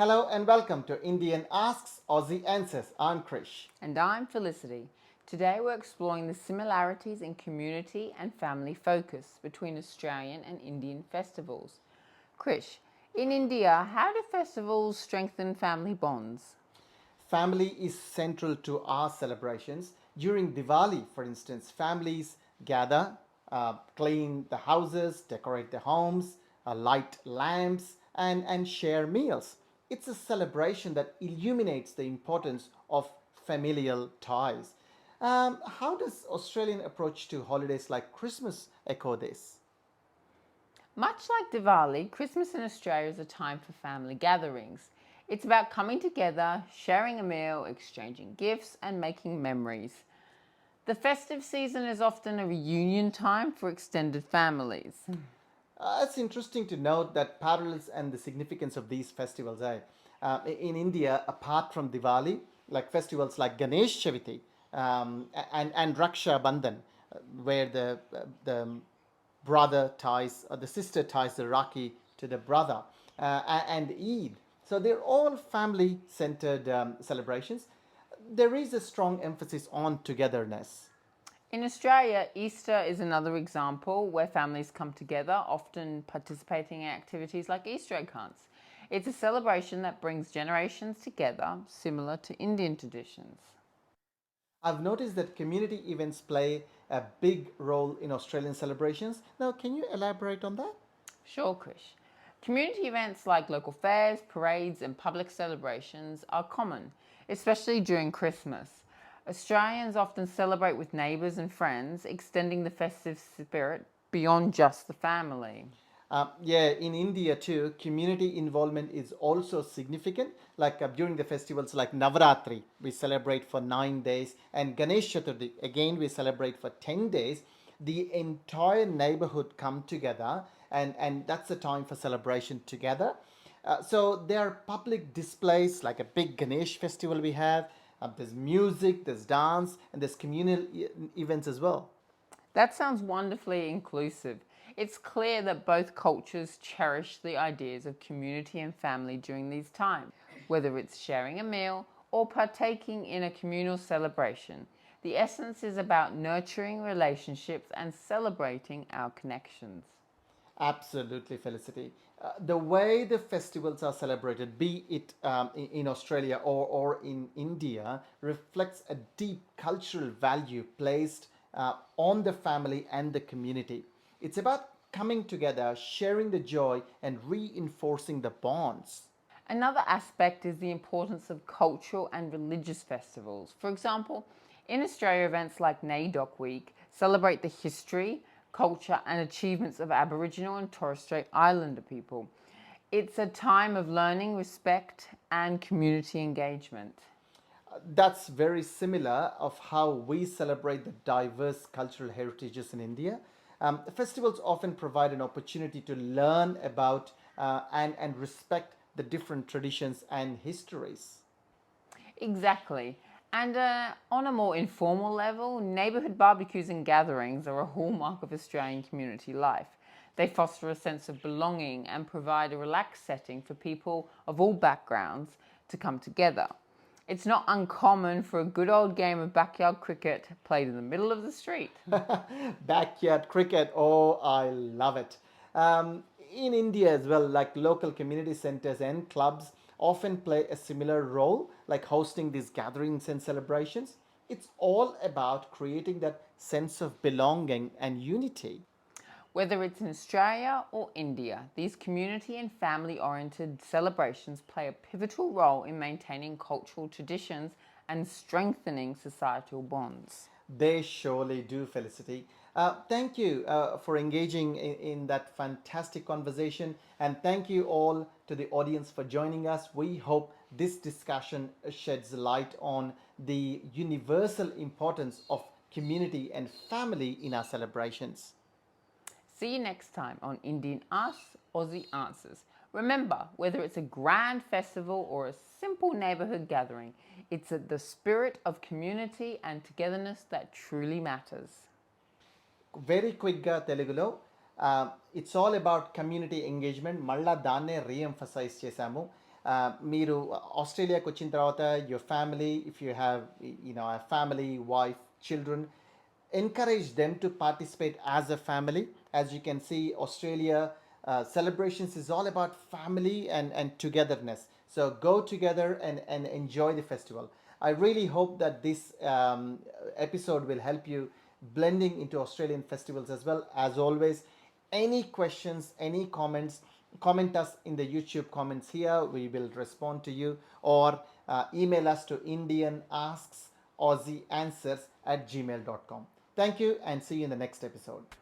Hello and welcome to Indian Asks Aussie Answers. I'm Krish. And I'm Felicity. Today we're exploring the similarities in community and family focus between Australian and Indian festivals. Krish, in India, how do festivals strengthen family bonds? Family is central to our celebrations. During Diwali, for instance, families gather, clean the houses, decorate their homes, light lamps, and share meals. It's a celebration that illuminates the importance of familial ties. How does Australian approach to holidays like Christmas echo this? Much like Diwali, Christmas in Australia is a time for family gatherings. It's about coming together, sharing a meal, exchanging gifts, and making memories. The festive season is often a reunion time for extended families. It's interesting to note that parallels and the significance of these festivals. In India, apart from Diwali, like festivals like Ganesh Chavithi and Raksha Bandhan, where the brother ties or the sister ties the Rakhi to the brother, and Eid. So they're all family centered celebrations. There is a strong emphasis on togetherness. In Australia, Easter is another example where families come together, often participating in activities like Easter egg hunts. It's a celebration that brings generations together, similar to Indian traditions. I've noticed that community events play a big role in Australian celebrations. Now, can you elaborate on that? Sure, Krish. Community events like local fairs, parades, and public celebrations are common, especially during Christmas. Australians often celebrate with neighbours and friends, extending the festive spirit beyond just the family. Yeah, in India too, community involvement is also significant. Like during the festivals like Navaratri, we celebrate for 9 days, and Ganesh Chaturthi, again, we celebrate for 10 days. The entire neighborhood come together, and that's the time for celebration together. So there are public displays like a big Ganesh festival we have. There's music, there's dance, and there's communal events as well. That sounds wonderfully inclusive. It's clear that both cultures cherish the ideas of community and family during these times, whether it's sharing a meal or partaking in a communal celebration. The essence is about nurturing relationships and celebrating our connections. Absolutely, Felicity. The way the festivals are celebrated, be it in Australia or in India, reflects a deep cultural value placed on the family and the community. It's about coming together, sharing the joy, and reinforcing the bonds. Another aspect is the importance of cultural and religious festivals. For example, in Australia, events like NAIDOC Week celebrate the history, culture, and achievements of Aboriginal and Torres Strait Islander people. It's a time of learning, respect, and community engagement. That's very similar of how we celebrate the diverse cultural heritages in India. Festivals often provide an opportunity to learn about and respect the different traditions and histories. Exactly. And on a more informal level, neighbourhood barbecues and gatherings are a hallmark of Australian community life. They foster a sense of belonging and provide a relaxed setting for people of all backgrounds to come together. It's not uncommon for a good old game of backyard cricket played in the middle of the street. Backyard cricket, oh, I love it. In India as well, like local community centers and clubs often play a similar role, like hosting these gatherings and celebrations. It's all about creating that sense of belonging and unity. Whether it's in Australia or India, these community and family oriented celebrations play a pivotal role in maintaining cultural traditions and strengthening societal bonds. They surely do, Felicity. Thank you for engaging in that fantastic conversation, and thank you all to the audience for joining us. We hope this discussion sheds light on the universal importance of community and family in our celebrations. See you next time on Indian Asks Aussie Answers. Remember, whether it's a grand festival or a simple neighbourhood gathering, it's the spirit of community and togetherness that truly matters. Very quick Telugulo. It's all about community engagement. మళ్ళా దాన్నే రీఎంఫసైజ్ చేశాము. మీరు ఆస్ట్రేలియాకి వచ్చిన తర్వాత your family if you have a family wife children, encourage them to participate as a family. As you can see, Australia celebrations is all about family and togetherness. So go together and enjoy the festival. I really hope that this episode will help you blending into Australian festivals as well. As always, any questions, any comments, comment us in the YouTube comments here. We will respond to you, or email us to Indian Asks Aussie Answers at gmail.com. Thank you and see you in the next episode.